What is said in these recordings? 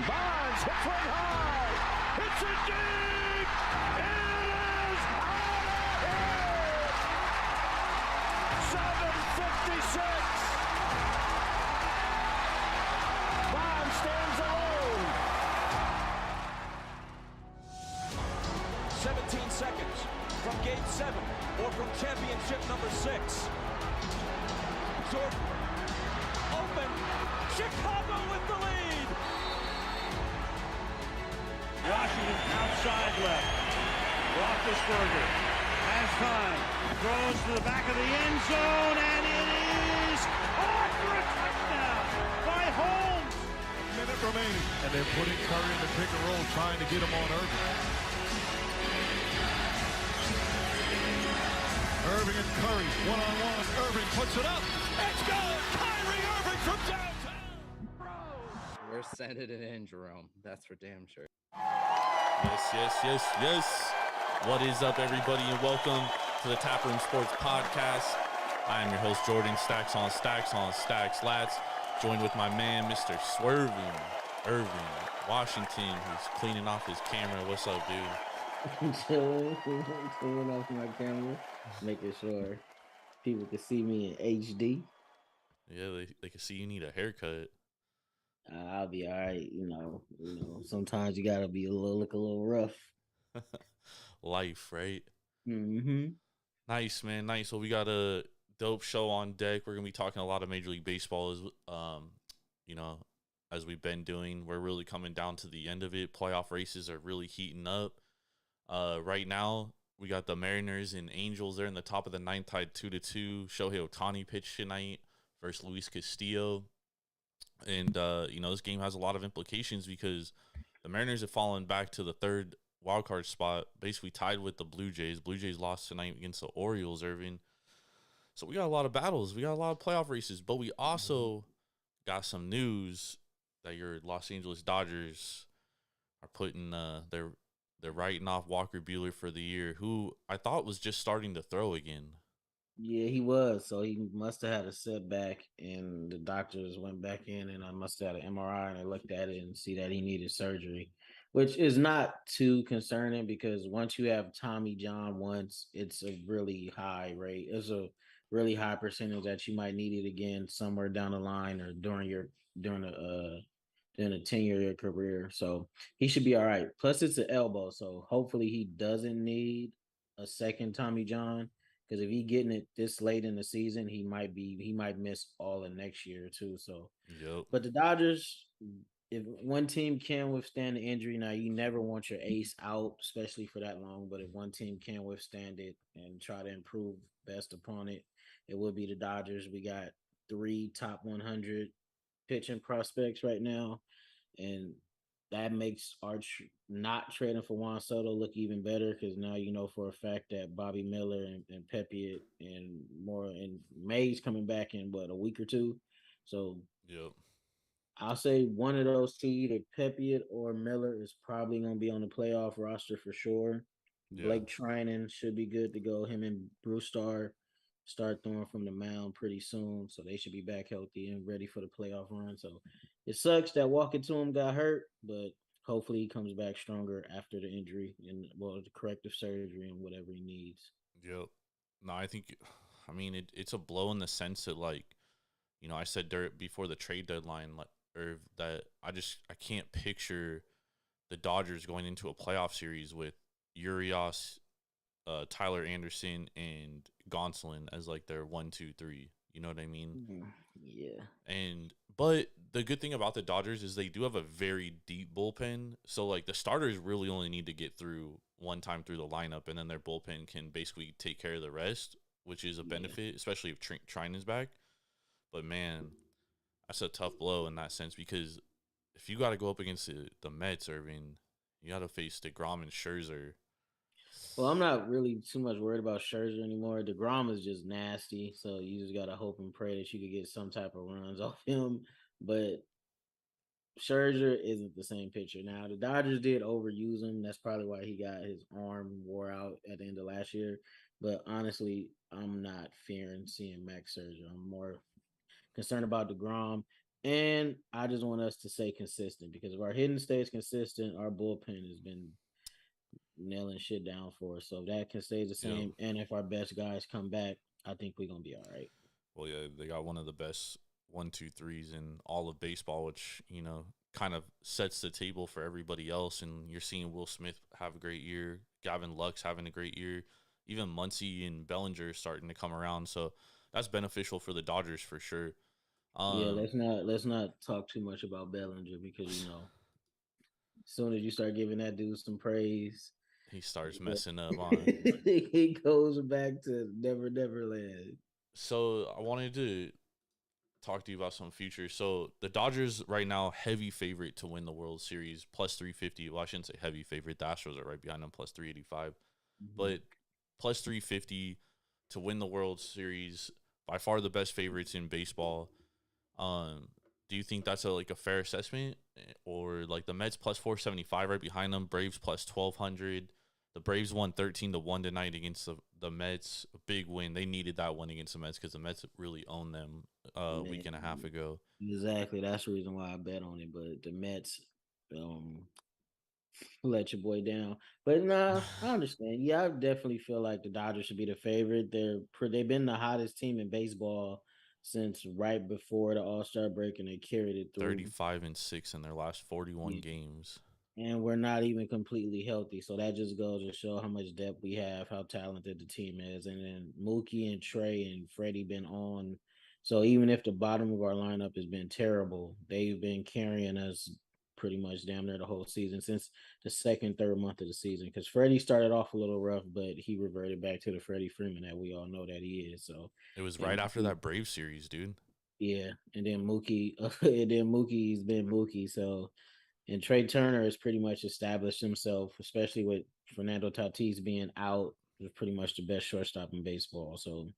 Bonds hits one high. It's a deep. It is out of here. 7:56. Bonds stands alone. 17 seconds from Game 7 or from championship number 6. Jordan, open, Chicago with the lead. Washington outside left. Roethlisberger has time, throws to the back of the end zone, and it is caught for a touchdown by Holmes. Minute remaining, and they're putting Curry in the pick and roll, trying to get him on Ervin. Ervin and Curry, one-on-one. Ervin puts it up. It's good. Kyrie Irving from downtown. We're sending it in, Jerome. That's for damn sure. Yes. What is up, everybody, and welcome to the Taproom Sports Podcast. I am your host, Jordan. Stacks on stacks, lads. Joined with my man, Mr. Swerving Ervin Washington, who's cleaning off his camera. What's up, dude? Cleaning off my camera, making sure people can see me in HD. Yeah, they can see you need a haircut. I'll be all right. You know. Sometimes you gotta look a little rough. Life, right? Mm-hmm. Nice, man. Nice. So we got a dope show on deck. We're gonna be talking a lot of Major League Baseball, as we've been doing. We're really coming down to the end of it. Playoff races are really heating up. Right now, we got the Mariners and Angels. They're in the top of the ninth, tied 2-2. Shohei Ohtani pitched tonight versus Luis Castillo. And, this game has a lot of implications because the Mariners have fallen back to the third wildcard spot, basically tied with the Blue Jays. Blue Jays lost tonight against the Orioles, Ervin. So we got a lot of battles. We got a lot of playoff races. But we also got some news that your Los Angeles Dodgers are putting they're writing off Walker Buehlers for the year, who I thought was just starting to throw again. Yeah, he was. So he must have had a setback, and the doctors went back in, and I must have had an MRI, and they looked at it and see that he needed surgery, which is not too concerning because once you have Tommy John once, it's a really high rate. It's a really high percentage that you might need it again somewhere down the line or during the tenure of your career. So he should be all right. Plus, it's an elbow, so hopefully he doesn't need a second Tommy John. Because if he getting it this late in the season, he might miss all of next year too. So, Yep. But the Dodgers, if one team can withstand the injury, now you never want your ace out, especially for that long. But if one team can withstand it and try to improve best upon it, it will be the Dodgers. We got 3 top 100 pitching prospects right now, and that makes our not trading for Juan Soto look even better because now you know for a fact that Bobby Miller and Pepiot and May's coming back in a week or two. So Yep. I'll say one of those two, either Pepiot or Miller, is probably going to be on the playoff roster for sure. Yeah. Blake Trinan should be good to go. Him and Bruce start throwing from the mound pretty soon, so they should be back healthy and ready for the playoff run. So it sucks that Walker to him got hurt, but hopefully he comes back stronger after the injury and the corrective surgery and whatever he needs. Yep. No, it's a blow in the sense that, I said before the trade deadline, that I can't picture the Dodgers going into a playoff series with Urias, Tyler Anderson, and Gonsolin as their 1, 2, 3. You know what I mean? Yeah. But the good thing about the Dodgers is they do have a very deep bullpen. So the starters really only need to get through one time through the lineup, and then their bullpen can basically take care of the rest, which is a benefit, especially if Trinan's back. But man, that's a tough blow in that sense because if you got to go up against the Mets, Ervin, you got to face DeGrom and Scherzer. Well, I'm not really too much worried about Scherzer anymore. DeGrom is just nasty, so you just gotta hope and pray that you could get some type of runs off him. But Scherzer isn't the same pitcher. Now, the Dodgers did overuse him. That's probably why he got his arm wore out at the end of last year. But honestly, I'm not fearing seeing Max Scherzer. I'm more concerned about DeGrom. And I just want us to stay consistent because if our hitting stays consistent, our bullpen has been nailing shit down for us. So if that can stay the Yep. same, and if our best guys come back, I think we're gonna be all right. Well, yeah, they got one of the best 1-2-3s in all of baseball, which kind of sets the table for everybody else. And you're seeing Will Smith have a great year, Gavin Lux having a great year, even Muncy and Bellinger starting to come around. So that's beneficial for the Dodgers for sure. Yeah, Um, let's not talk too much about Bellinger because as soon as you start giving that dude some praise, he starts messing up on. he goes back to Never Land. So I wanted to talk to you about some future. So the Dodgers right now heavy favorite to win the World Series, plus 350. Well, I shouldn't say heavy favorite. The Astros are right behind them, plus 385. Mm-hmm. But plus 350 to win the World Series, by far the best favorites in baseball. Do you think that's a fair assessment, or like the Mets plus 475 right behind them, Braves plus 1200? The Braves won 13-1 tonight against the Mets. A big win. They needed that one against the Mets because the Mets really owned them a week and a half ago. Exactly. That's the reason why I bet on it. But the Mets let your boy down. But nah, I understand. Yeah, I definitely feel like the Dodgers should be the favorite. They've been the hottest team in baseball since right before the All-Star break, and they carried it through. 35-6 in their last 41 games. And we're not even completely healthy. So that just goes to show how much depth we have, how talented the team is. And then Mookie and Trey and Freddie been on. So even if the bottom of our lineup has been terrible, they've been carrying us pretty much damn near the whole season since the second, third month of the season. Because Freddie started off a little rough, but he reverted back to the Freddie Freeman that we all know that he is. So It was and right after that Brave series, dude. yeah, and then Mookie, and then Mookie's been Mookie. So and Trey Turner has pretty much established himself, especially with Fernando Tatis being out, is pretty much the best shortstop in baseball. So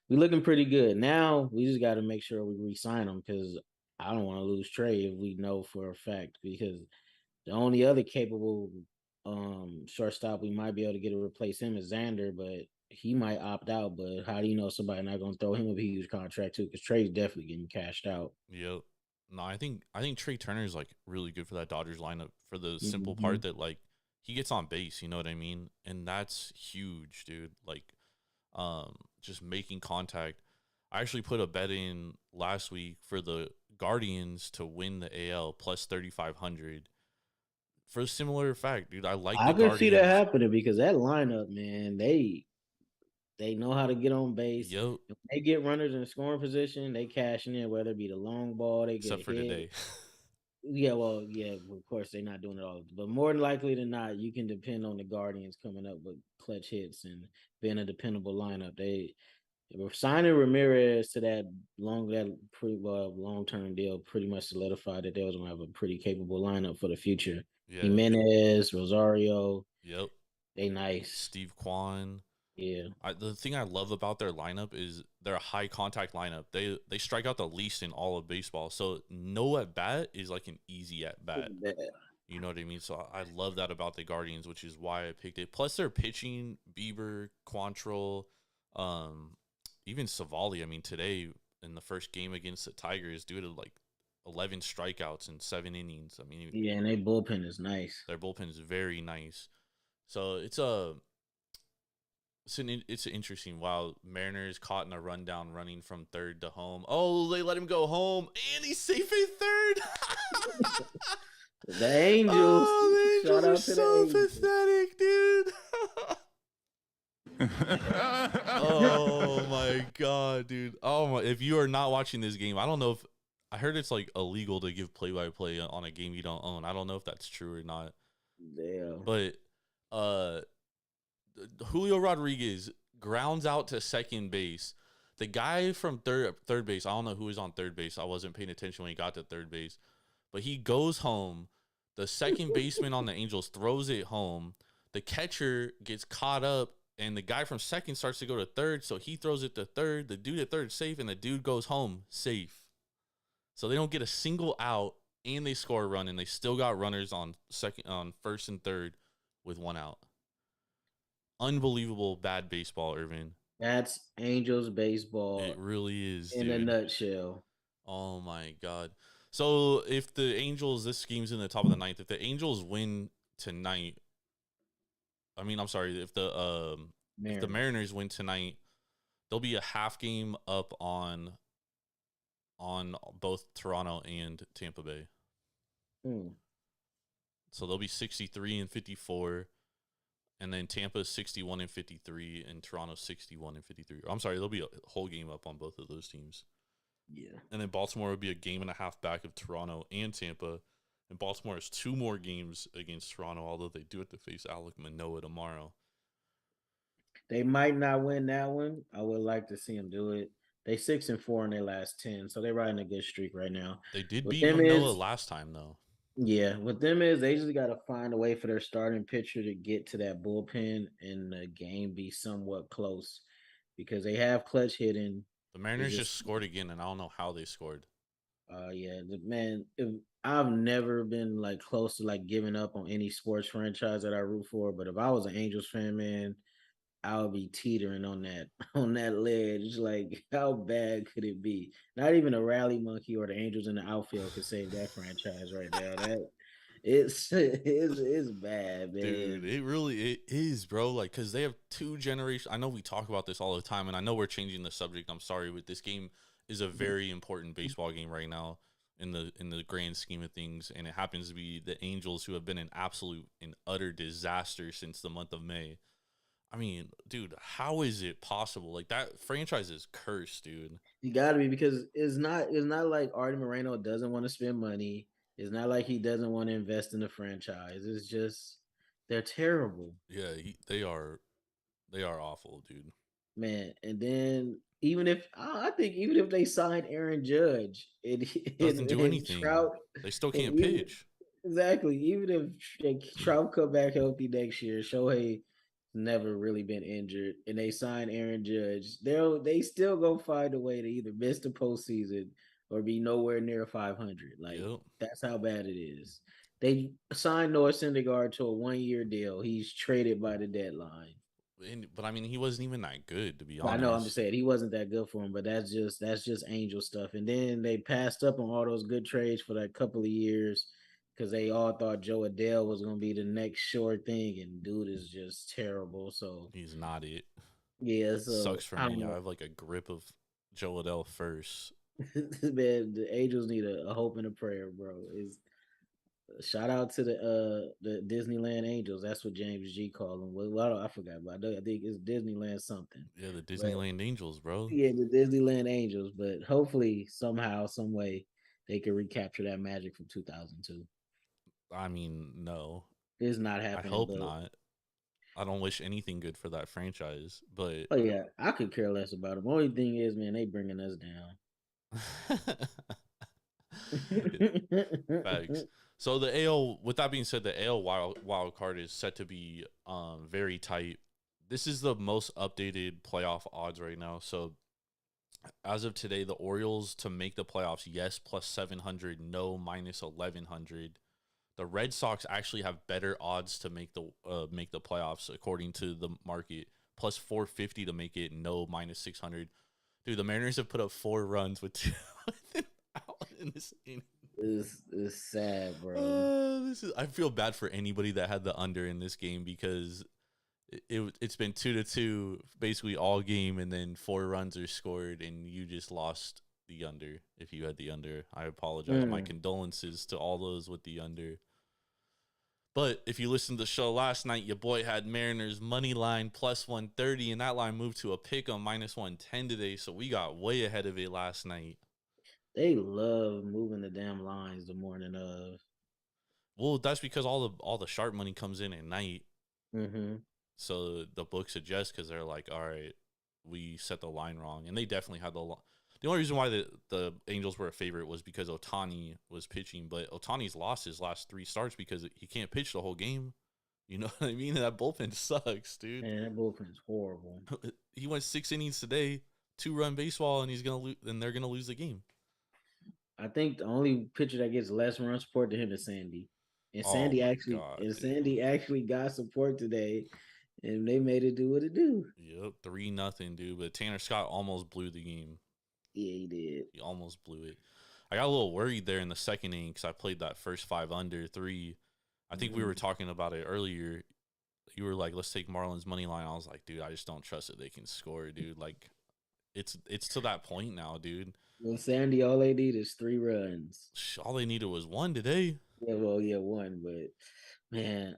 we're looking pretty good. Now we just got to make sure we re-sign him because I don't want to lose Trey if we know for a fact because the only other capable shortstop we might be able to get to replace him is Xander, but he might opt out. But how do you know somebody not going to throw him a huge contract too? Because Trey's definitely getting cashed out. Yep. No, I think Trey Turner is really good for that Dodgers lineup for the simple Mm-hmm. part that he gets on base, you know what I mean? And that's huge, dude. Just making contact. I actually put a bet in last week for the Guardians to win the AL plus 3,500. For a similar fact, dude, I like I the could see that Guardians. happening because that lineup, man, they know how to get on base. Yo, If they get runners in scoring position, they cashing in, whether it be the long ball, they get except a for hit. today. Yeah, well, yeah, of course they're not doing it all, but more than likely than not, you can depend on the Guardians coming up with clutch hits and being a dependable lineup. They were signing Ramirez to that pretty long term deal, pretty much solidified that they was gonna have a pretty capable lineup for the future. Yeah. Jimenez, Rosario, Yep. they nice. Steve Kwan. Yeah. The thing I love about their lineup is they're a high contact lineup. They strike out the least in all of baseball. So no at bat is like an easy at bat. You know what I mean? So I love that about the Guardians, which is why I picked it. Plus their pitching, Bieber, Quantrill, even Savali. I mean, today in the first game against the Tigers, due to 11 strikeouts in 7 innings. I mean, Yeah, and their bullpen is nice. their bullpen is very nice. So it's an interesting. Wow, Mariners caught in a rundown running from third to home. Oh, they let him go home, and he's safe at third. The Angels. Oh, the Shout out Angels to are the so Angels. pathetic, dude. Oh my god, dude. Oh my! If you are not watching this game, I don't know if I heard it's illegal to give play-by-play on a game you don't own. I don't know if that's true or not. Damn. But Julio Rodriguez grounds out to second base. The guy from third base, I don't know who was on third base. I wasn't paying attention when he got to third base. But he goes home. The second baseman on the Angels throws it home. The catcher gets caught up, and the guy from second starts to go to third, so he throws it to third. The dude at third safe, and the dude goes home safe. So they don't get a single out, and they score a run, and they still got runners on first and third with one out. Unbelievable bad baseball, Ervin. That's Angels baseball It really is, in a dude. nutshell. Oh my God. So if the Angels, this game's in the top of the ninth. If the Angels win tonight, I'm sorry. If the Mariners. Mariners win tonight, they'll be a half game up on both Toronto and Tampa Bay. Hmm. So they'll be 63 and 54, and then Tampa 61 and 53, and Toronto 61 and 53. I'm sorry, they'll be a whole game up on both of those teams. Yeah. And then Baltimore would be a game and a half back of Toronto and Tampa. And Baltimore has 2 more games against Toronto, although they do have to face Alek Manoah tomorrow. They might not win that one. I would like to see them do it. They 6-4 in their last 10, so they're riding a good streak right now. They did With beat them Manoah is last time, though. Yeah, with them is they just got to find a way for their starting pitcher to get to that bullpen and the game be somewhat close because they have clutch hitting. The It's Mariners just just, scored again, and I don't know how they scored. yeah, man. I've never been like close to like giving up on any sports franchise that I root for, but if I was an Angels fan, man, I would be teetering on that on that ledge. Like, how bad could it be? Not even a rally monkey or the Angels in the outfield could save that franchise right now. It's bad, Dude, man. it is, bro. Like, cause they have 2 generations. I know we talk about this all the time, and I know we're changing the subject. I'm sorry, but this game is a very important baseball game right now in the grand scheme of things, and it happens to be the Angels, who have been an absolute and utter disaster since the month of May. I mean, dude, how is it possible? Like, that franchise is cursed, dude. You got to be because it's not like Artie Moreno doesn't want to spend money. It's not like he doesn't want to invest in the franchise. It's just they're terrible. Yeah, they are awful, dude. Man, and then I think even if they signed Aaron Judge and, Doesn't do and anything. Trout, They still and can't even pitch. exactly, even if Trout come back healthy next year, Shohei never really been injured, and they sign Aaron Judge, they still go find a way to either miss the postseason or be nowhere near 500. Like Yep. that's how bad it is. They signed Noah Syndergaard to a 1 year deal. He's traded by the deadline. But I mean, he wasn't even that good, to be I know I'm just honest. saying he wasn't that good for him, but that's just Angel stuff. And then they passed up on all those good trades for that couple of years because they all thought Joe Adele was gonna be the next sure thing, and dude is just terrible. So He's not it. yeah, Sucks so for I don't me. I know. have like a grip of Joe Adele first. Man, the Angels need a hope and a prayer, bro. Is shout out to the Disneyland Angels. That's what James G called them. Well, I forgot, but I think it's Disneyland something. Yeah, the But Disneyland Angels, bro. yeah, the Disneyland Angels, but hopefully somehow, some way, they can recapture that magic from 2002. I mean, no. It's not I happening, hope but not. I don't wish anything good for that franchise, but oh yeah, I could care less about them. Only thing is, man, they bringing us down. facts. So the AL, with that being said, the AL wild card is set to be very tight. This is the most updated playoff odds right now. So as of today, the Orioles to make the playoffs, yes, plus 700, no, minus 1100. The Red Sox actually have better odds to make the playoffs according to the market, plus 450 to make it, no, minus 600. Dude, the Mariners have put up 4 runs with 2 out in this inning. It's sad, bro. I feel bad for anybody that had the under in this game because it's been 2-2 basically all game, and then 4 runs are scored, and you just lost the under. If you had the under, I apologize. My Mm. condolences to all those with the under. But if you listened to the show last night, your boy had Mariners money line plus 130, and that line moved to a pick on minus 110 today. So we got way ahead of it last night. They love moving the damn lines the morning of. Well, that's because all the sharp money comes in at night. Mm-hmm. So the books adjust because they're like, all right, we set the line wrong. And they definitely had the only reason why the Angels were a favorite was because Ohtani was pitching. But Ohtani's lost his last 3 starts because he can't pitch the whole game. You know what I mean? That bullpen sucks, dude. Man, that bullpen's horrible. He went 6 innings today, 2-run baseball, and he's gonna lose. And they're gonna lose the game. I think the only pitcher that gets less run support to him is Sandy. And Oh Sandy my actually god, and dude. Sandy actually got support today, and they made it do what it do. Yep, 3-0, dude. But Tanner Scott almost blew the game. Yeah, he did. He almost blew it. I got a little worried there in the second inning because I played that first 5 under 3. I think we were talking about it earlier. You were like, let's take Marlins money line. I was like, dude, I just don't trust that they can score, dude. Like, it's to that point now, dude. Well, Sandy, all they need is 3 runs. All they needed was one today. Yeah, well, yeah, 1, but man,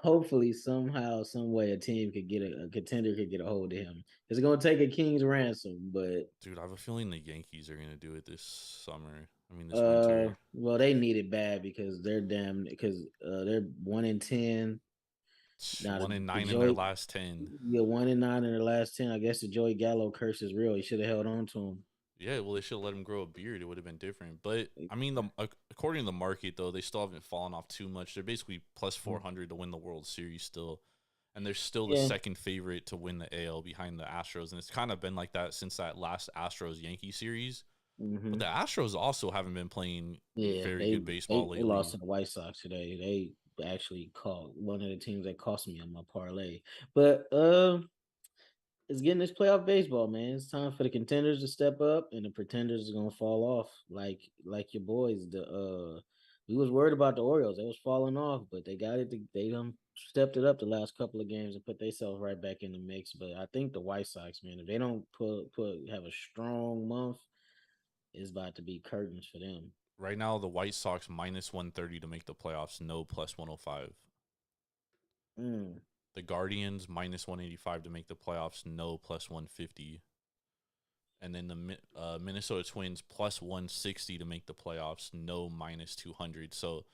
hopefully somehow, some way, a team could get a contender could get a hold of him. It's gonna take a king's ransom, but Dude, I have a feeling the Yankees are gonna do it this summer. I mean, this winter. well, they need it bad because they're 1-10. Now 1-9 in their Joey, last 10. yeah, 1-9 in their last 10. I guess the Joey Gallo curse is real. He should have held on to him. Yeah, well, they should have let him grow a beard. It would have been different. But I mean, according to the market, though, they still haven't fallen off too much. They're basically plus 400 to win the World Series still, and they're still the second favorite to win the AL behind the Astros. And it's kind of been like that since that last Astros Yankee series. But the Astros also haven't been playing very good baseball lately. They lost to the White Sox today. They actually called one of the teams that cost me on my parlay. But it's getting this playoff baseball, man. It's time for the contenders to step up and the pretenders are gonna fall off. Like your boys. We was worried about the Orioles. They was falling off, but they got it. They stepped it up the last couple of games and put themselves right back in the mix. But I think the White Sox, man, if they don't have a strong month, it's about to be curtains for them. Right now, the White Sox minus 130 to make the playoffs, no plus 105. The Guardians minus 185 to make the playoffs, no plus 150. And then the Minnesota Twins plus 160 to make the playoffs, no minus 200. So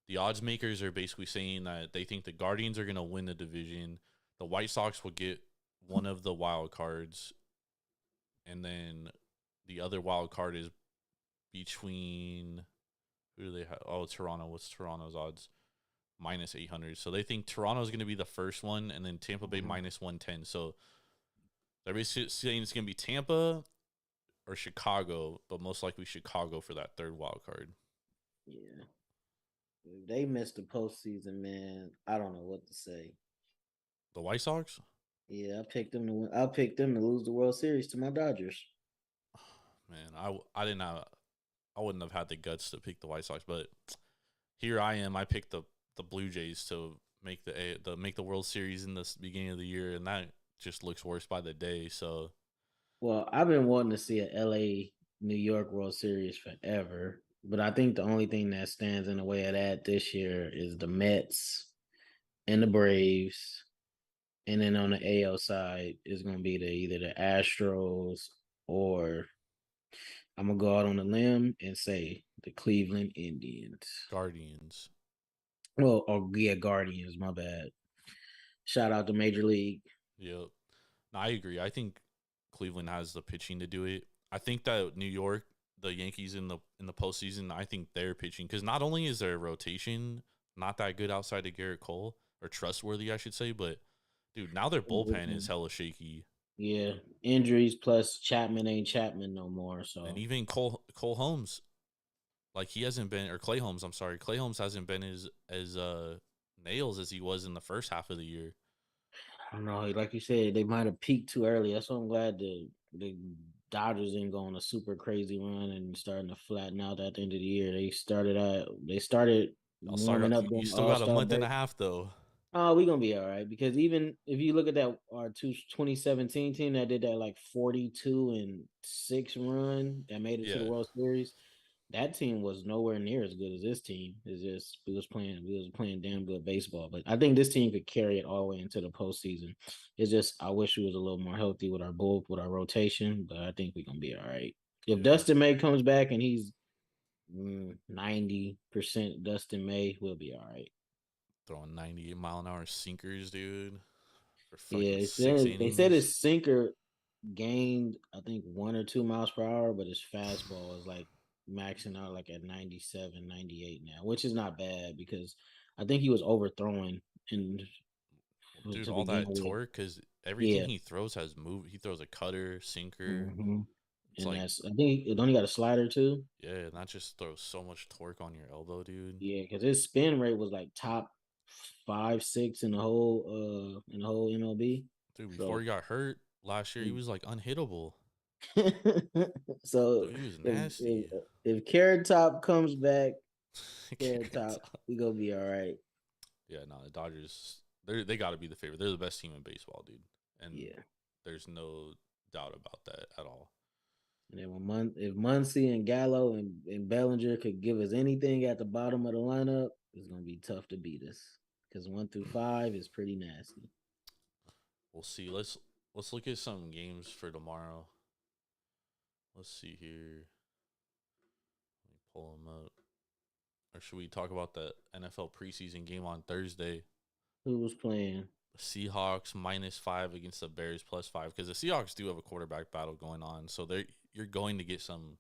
the odds makers are basically saying that they think the Guardians are going to win the division. The White Sox will get one of the wild cards. And then the other wild card is between, who do they have? Oh, Toronto. What's Toronto's odds? Minus 800. So they think Toronto's going to be the first one, and then Tampa Bay minus 110. So they're basically saying it's going to be Tampa or Chicago, but most likely Chicago for that third wild card. Yeah. If they missed the postseason, man, I don't know what to say. The White Sox? Yeah, I picked them to win. I picked them to lose the World Series to my Dodgers. Man, I wouldn't have had the guts to pick the White Sox, but here I am. I picked the Blue Jays to make the World Series in the beginning of the year, and that just looks worse by the day. So, well, I've been wanting to see a LA New York World Series forever, but I think the only thing that stands in the way of that this year is the Mets and the Braves. And then on the AL side is going to be either the Astros or I'm going to go out on a limb and say the Cleveland Indians. Guardians. Well, Guardians, my bad. Shout out to Major League. Yep. No, I agree. I think Cleveland has the pitching to do it. I think that New York, the Yankees in the postseason, I think they're pitching because not only is their rotation not that good outside of Garrett Cole, or trustworthy, I should say, but dude, now their bullpen is hella shaky. Yeah, injuries plus Chapman ain't Chapman no more. So and even Cole Holmes, like he hasn't been, or Clay Holmes, I'm sorry, Clay Holmes hasn't been as nails as he was in the first half of the year. I don't know, like you said, they might have peaked too early. That's why I'm glad the Dodgers didn't go on a super crazy run and starting to flatten out at the end of the year. They started warming up. You still got a month and a half though. Oh, we're gonna be all right because even if you look at that our 2017 team that did that like 42-6 run that made it to the World Series, that team was nowhere near as good as this team. It's just we was playing damn good baseball. But I think this team could carry it all the way into the postseason. It's just I wish we was a little more healthy with our rotation, but I think we're gonna be all right. If Dustin May comes back and he's 90% Dustin May, we'll be all right. Throwing 98-mile-an-hour sinkers, dude. Yeah, they said his sinker gained, I think, 1 or 2 miles per hour, but his fastball is like maxing out like at 97, 98 now, which is not bad because I think he was overthrowing. And dude, all that torque, because everything he throws has move. He throws a cutter, sinker. And like, I think he got a slider too. Yeah, and that just throws so much torque on your elbow, dude. Yeah, because his spin rate was like top 5, 6 in the whole MLB. Dude, before he got hurt last year, he was like unhittable. So Dude, he was if nasty. if Carrot Top comes back, Carrot Carrot Top, Top. we gonna be all right. Yeah, no, the Dodgers, they got to be the favorite. They're the best team in baseball, dude. And Yeah. there's no doubt about that at all. And then if Muncy and Gallo and Bellinger could give us anything at the bottom of the lineup, it's gonna be tough to beat us. Because 1 through 5 is pretty nasty. We'll see. Let's look at some games for tomorrow. Let's see here. Let me pull them up. Or should we talk about the NFL preseason game on Thursday? Who was playing? Seahawks -5 against the Bears +5, because the Seahawks do have a quarterback battle going on, so you're going to get some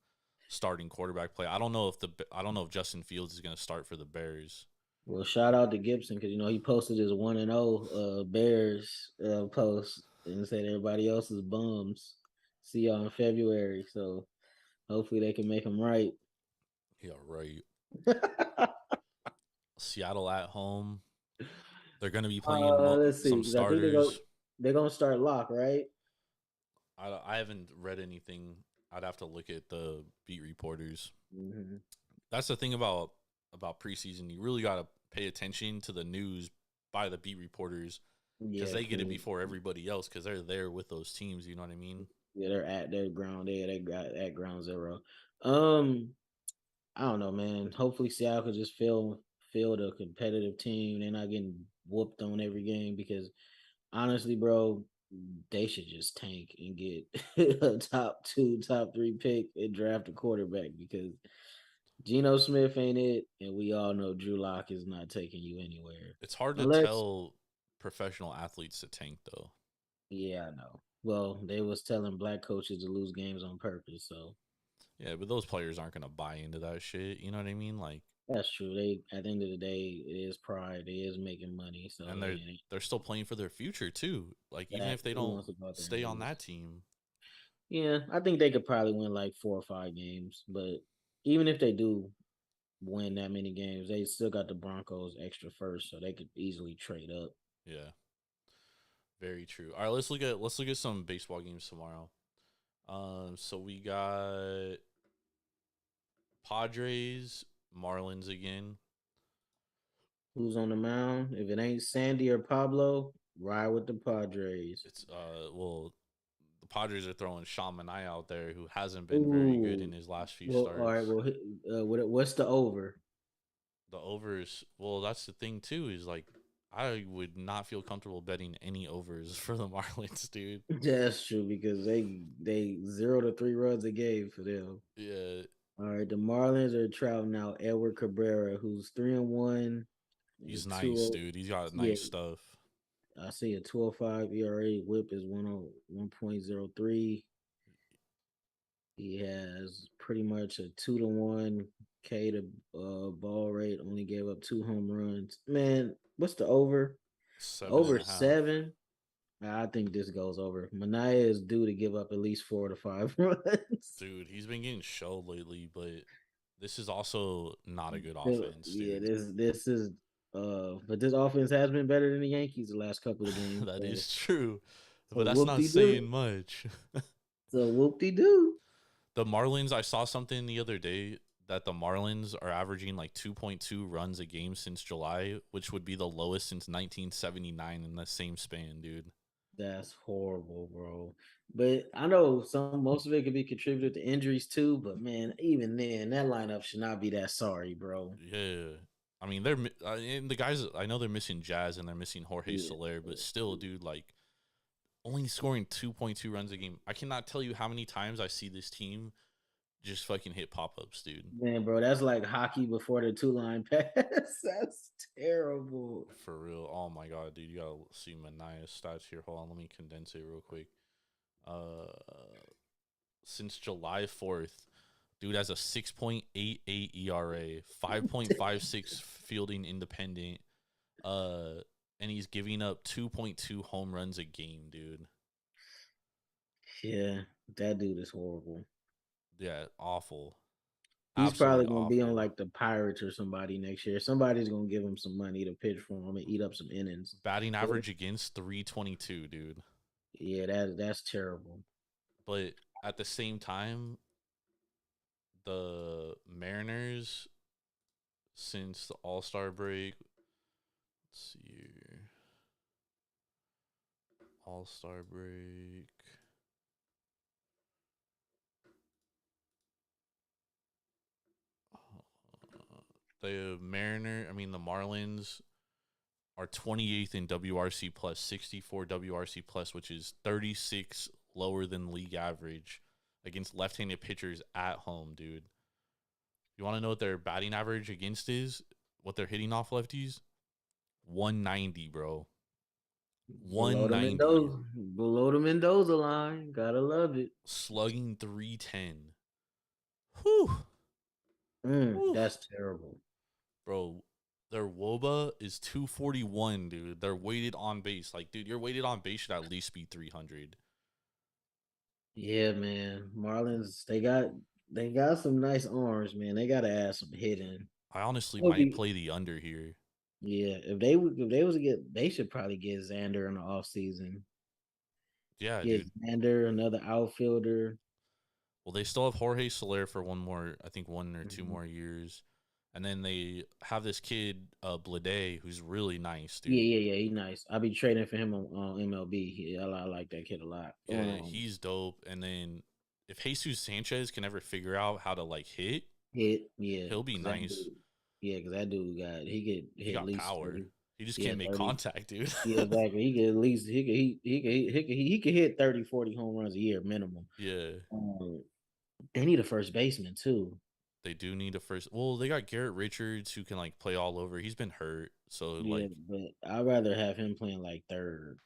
starting quarterback play. I don't know if Justin Fields is going to start for the Bears. Well, shout out to Gibson because he posted his 1-0 Bears post and said everybody else is bums. See y'all in February, so hopefully they can make them right. Yeah, right. Seattle at home. They're going to be playing Let's see, some 'cause I think starters. they're gonna start Lock, right? I haven't read anything. I'd have to look at the beat reporters. Mm-hmm. That's the thing about preseason. You really got to pay attention to the news by the beat reporters, because Yeah, they get it before everybody else, because they're there with those teams. You know what I mean? yeah, they're at their ground. They got at ground zero. I don't know, man. Hopefully Seattle could just field a competitive team. They're not getting whooped on every game because honestly, bro, they should just tank and get a top 2, top 3 pick and draft a quarterback because Geno Smith ain't it, and we all know Drew Lock is not taking you anywhere. It's hard to Unless, tell professional athletes to tank, though. yeah, I know. Well, they was telling black coaches to lose games on purpose, so Yeah, but those players aren't gonna buy into that shit. You know what I mean? Like, that's true. They at the end of the day, it is pride. It is making money, so and they're still playing for their future too. Like, even that if they who don't wants about their stay on names. that team, Yeah, I think they could probably win like 4 or 5 games, but even if they do win that many games, they still got the Broncos extra first, so they could easily trade up. yeah, very true. All right, let's look at some baseball games tomorrow. So we got Padres, Marlins again. Who's on the mound? If it ain't Sandy or Pablo, ride with the Padres. It's well, the Padres are throwing Sean Manaea out there, who hasn't been very good Ooh, in his last few well, all starts. right. Well, what's the over? The overs, well, that's the thing too, is like, I would not feel comfortable betting any overs for the Marlins, dude. That's true because they 0 to 3 runs a game for them. Yeah, All right, the Marlins are traveling out Edward Cabrera, who's 3-1. he's Two, nice, dude. He's got yeah, nice stuff. I see a 205 ERA. WHIP is 1.03. He has pretty much a 2-1 K to ball rate. Only gave up 2 home runs. Man, what's the over? Seven and Over a half. 7. I think this goes over. Manaea is due to give up at least 4 to 5 runs. Dude, he's been getting shelled lately, but this is also not a good So, offense, yeah, dude. this is but this offense has been better than the Yankees the last couple of games. That is true, So but that's whoop not de saying doo. much. So whoop de doo. The Marlins, I saw something the other day that the Marlins are averaging like 2.2 runs a game since July, which would be the lowest since 1979 in the same span, dude. That's horrible, bro. But I know most of it could be contributed to injuries too. But man, even then, that lineup should not be that sorry, bro. Yeah. I mean, and the guys, I know they're missing Jazz and they're missing Jorge Yeah. Soler, but still, dude, like, only scoring 2.2 runs a game. I cannot tell you how many times I see this team just fucking hit pop-ups, dude. Man, bro, that's like hockey before the 2-line pass. That's terrible. For real. Oh my god, dude. You gotta see Manaea's stats here. Hold on, let me condense it real quick. Since July 4th, dude has a 6.88 ERA, 5.56 fielding independent, and he's giving up 2.2 home runs a game, dude. Yeah, that dude is horrible. Yeah, awful. He's Absolutely probably gonna be on awful. like the Pirates or somebody next year. Somebody's gonna give him some money to pitch for him and eat up some innings. Batting average against 322, dude. Yeah, that's terrible. But at the same time, the Mariners, since the All-Star break, let's see here. All-Star break. The Marlins are 28th in WRC plus, 64 WRC plus, which is 36 lower than league average against left-handed pitchers at home, dude. You want to know what their batting average against is? What they're hitting off lefties? 190, bro. 190. Below the Mendoza line. Gotta love it. Slugging 310. Whew. That's terrible. Bro, their WOBA is 241, dude. They're weighted on base. Like, dude, your weighted on base should at least be 300. Yeah, man. Marlins, they got some nice arms, man. They gotta add some hitting. I honestly might play the under here. Yeah, if they was to get, they should probably get Xander in the offseason. Yeah, Get dude. Xander, another outfielder. Well, they still have Jorge Soler for one or two more years. And then they have this kid, Blade, who's really nice, dude. Yeah. He's nice. I'll be trading for him on MLB. I like that kid a lot. Yeah, he's dope. And then if Jesus Sanchez can ever figure out how to like hit, he'll be nice. Because that dude he could got at least power. 30. He just can't make contact, dude. Yeah, exactly. He could at least he could hit 30, 40 home runs a year minimum. Yeah. They need a first baseman too. They do need a first. Well, they got Garrett Richards who can like play all over. He's been hurt, so like. But I'd rather have him playing like third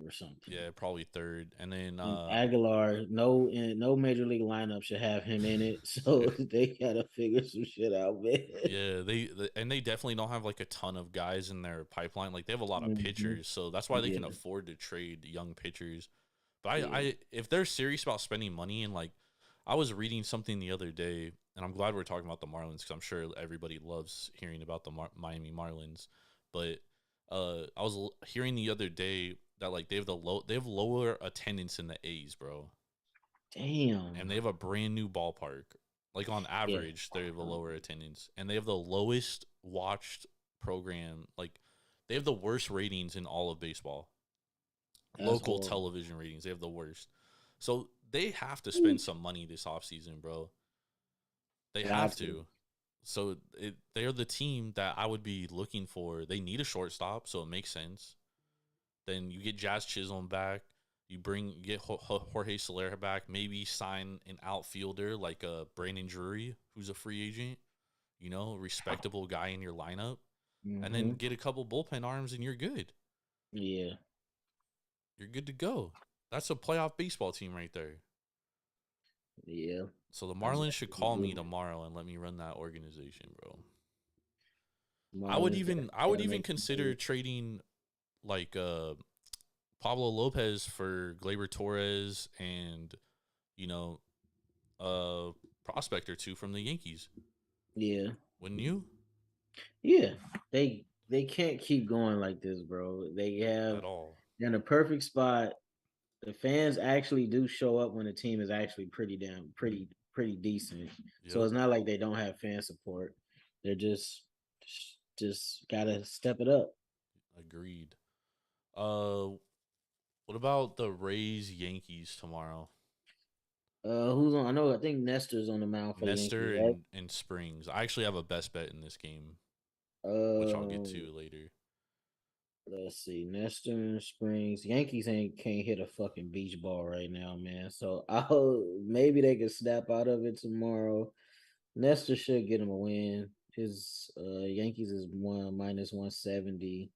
or something. Yeah, probably third, and then Aguilar. No major league lineup should have him in it, so they gotta figure some shit out, man. Yeah, they definitely don't have like a ton of guys in their pipeline. Like they have a lot of pitchers, so that's why they can afford to trade young pitchers. But I if they're serious about spending money, and like I was reading something the other day. And I'm glad we're talking about the Marlins because I'm sure everybody loves hearing about the Miami Marlins. But I was hearing the other day that like they have lower attendance in the A's, bro. Damn. And they have a brand new ballpark. Like on average, they have a lower attendance, and they have the lowest watched program. Like they have the worst ratings in all of baseball. Local television ratings, they have the worst. So they have to spend some money this offseason, bro. They have to. So they're the team that I would be looking for. They need a shortstop, so it makes sense. Then you get Jazz Chisholm back. You get Jorge Soler back. Maybe sign an outfielder like Brandon Drury, who's a free agent. You know, respectable guy in your lineup. And then get a couple bullpen arms and you're good. Yeah. You're good to go. That's a playoff baseball team right there. Yeah. So the Marlins should call me tomorrow and let me run that organization, bro. I would even consider trading like Pablo Lopez for Gleyber Torres and prospect or two from the Yankees. Yeah. Wouldn't you? Yeah. They can't keep going like this, bro. They're in a perfect spot. The fans actually do show up when the team is actually pretty decent. Yep. So it's not like they don't have fan support. They're just gotta step it up. Agreed. What about the Rays Yankees tomorrow? Who's on? I think Nestor's on the mound for Nestor Yankees, right? and Springs. I actually have a best bet in this game, which I'll get to later. Let's see, Nestor and Springs. Yankees can't hit a fucking beach ball right now, man. So maybe they can snap out of it tomorrow. Nestor should get him a win. His Yankees is minus 170.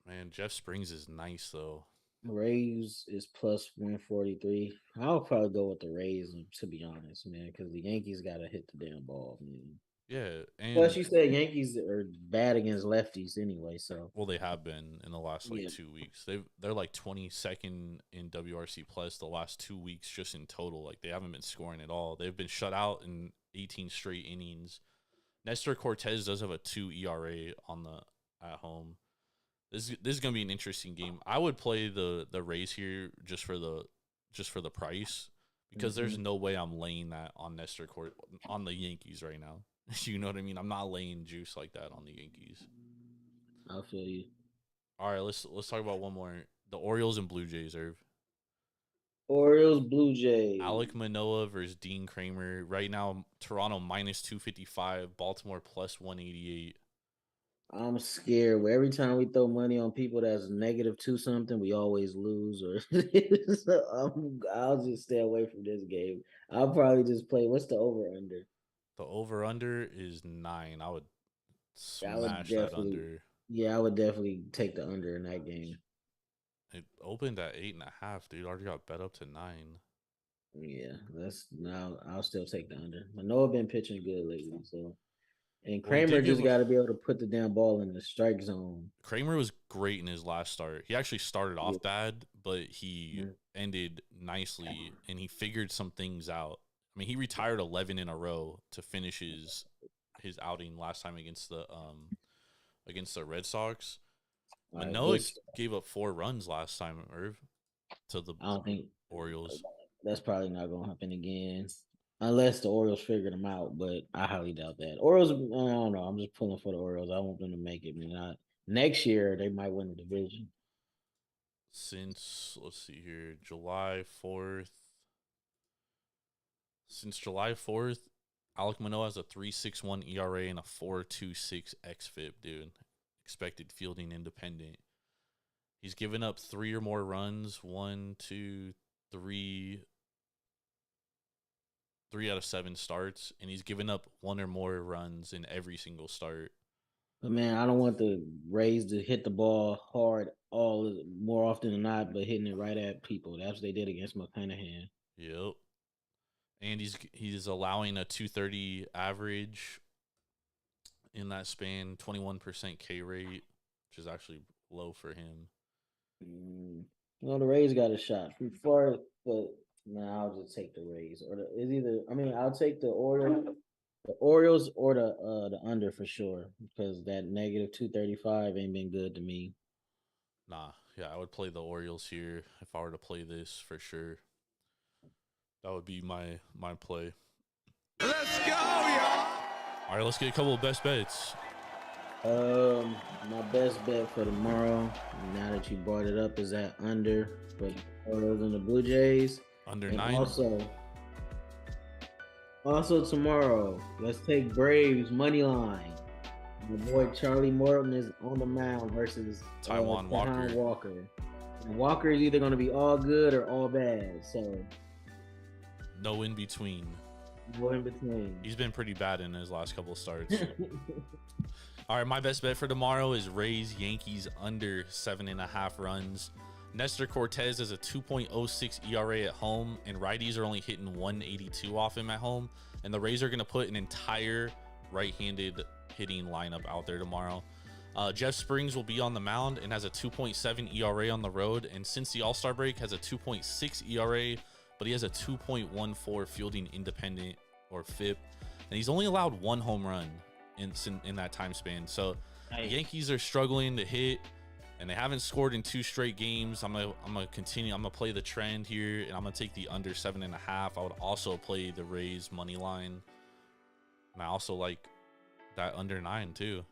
Man, Jeff Springs is nice though. Rays is plus 143. I'll probably go with the Rays, to be honest, man, because the Yankees gotta hit the damn ball, man. Yeah, and plus you said Yankees are bad against lefties anyway, so they have been in the last 2 weeks. They're like 22nd in WRC plus the last 2 weeks just in total. Like they haven't been scoring at all. They've been shut out in 18 straight innings. Nestor Cortez does have a 2 ERA at home. This is gonna be an interesting game. I would play the Rays here just for the price because there's no way I'm laying that on Nestor Court on the Yankees right now. You know what I mean? I'm not laying juice like that on the Yankees. I feel you. All right, let's talk about one more. The Orioles and Blue Jays, Irv. Orioles, Blue Jays. Alek Manoah versus Dean Kramer. Right now, Toronto minus 255, Baltimore plus 188. I'm scared. Every time we throw money on people that's -2 something, we always lose. Or so I'll just stay away from this game. I'll probably just play. What's the over under? The over under is 9. I would I would smash that under. Yeah, I would definitely take the under in that game. It opened at 8.5, dude. Already got bet up to 9. Yeah, I'll still take the under. Manoah been pitching good lately, so. And Kramer just got to be able to put the damn ball in the strike zone. Kramer was great in his last start. He actually started off bad, but he ended nicely, and he figured some things out. I mean, he retired 11 in a row to finish his outing last time against the Red Sox. Manoah gave up 4 runs last time, Irv, to the Orioles. That's probably not going to happen again. Unless the Orioles figure them out, but I highly doubt that. Orioles, I don't know. I'm just pulling for the Orioles. I want them to make it. Next year, they might win the division. Since, let's see here, July 4th. Since July 4th, Alek Manoah has a 3.61 ERA and a 4.26 xFIP, dude. Expected fielding independent. He's given up 3 or more runs. 1, 2, 3 out of 7 starts, and he's given up 1 or more runs in every single start. But man, I don't want the Rays to hit the ball hard more often than not, but hitting it right at people. That's what they did against McClanahan. Yep. And he's allowing a 230 average in that span, 21% K rate, which is actually low for him. The Rays got a shot. But I'll just take the Rays. I'll take the Orioles or the under for sure, because that -235 ain't been good to me. Nah, yeah, I would play the Orioles here if I were to play this for sure. That would be my play. Let's go, y'all! All right, let's get a couple of best bets. My best bet for tomorrow, now that you brought it up, is that under for the Orioles and the Blue Jays. Under and 9. Also tomorrow, let's take Braves money line. My boy Charlie Morton is on the mound versus Taijuan Walker. And Walker is either going to be all good or all bad. So no in between. No in between. He's been pretty bad in his last couple of starts. All right, my best bet for tomorrow is Rays Yankees under 7.5 runs. Nestor Cortez has a 2.06 ERA at home, and righties are only hitting 182 off him at home. And the Rays are going to put an entire right-handed hitting lineup out there tomorrow. Jeff Springs will be on the mound and has a 2.7 ERA on the road. And since the All-Star break, has a 2.6 ERA, but he has a 2.14 fielding independent or FIP. And he's only allowed 1 home run in that time span. So the Yankees are struggling to hit, and they haven't scored in 2 straight games. I'm gonna continue. I'm gonna play the trend here, and I'm gonna take the under 7.5. I would also play the Rays money line, and I also like that under 9 too.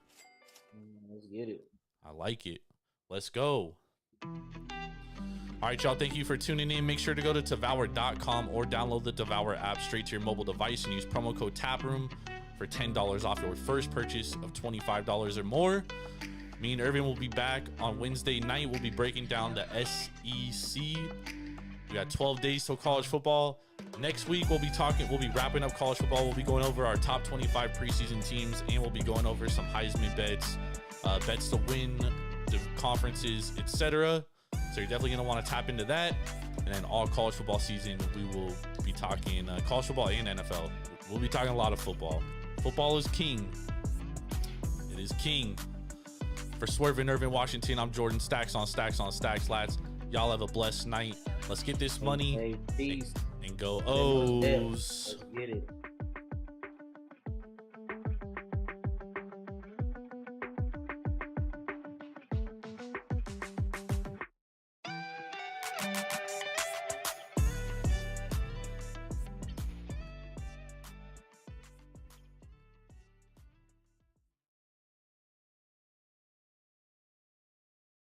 Let's get it. I like it. Let's go. All right, y'all. Thank you for tuning in. Make sure to go to Devour.com or download the Devour app straight to your mobile device and use promo code Taproom for $10 off your first purchase of $25 or more. Me and Ervin will be back on Wednesday night. We'll be breaking down the SEC. We got 12 days till college football. Next week, we'll be wrapping up college football. We'll be going over our top 25 preseason teams, and we'll be going over some Heisman bets, bets to win the conferences, etc. So you're definitely going to want to tap into that. And then all college football season, we will be talking college football and NFL. We'll be talking a lot of football. Football is king. It is king. For Swerve in Ervin, Washington, I'm Jordan. Stacks on stacks on stacks, lads. Y'all have a blessed night. Let's get this money and go O's. Let's get it.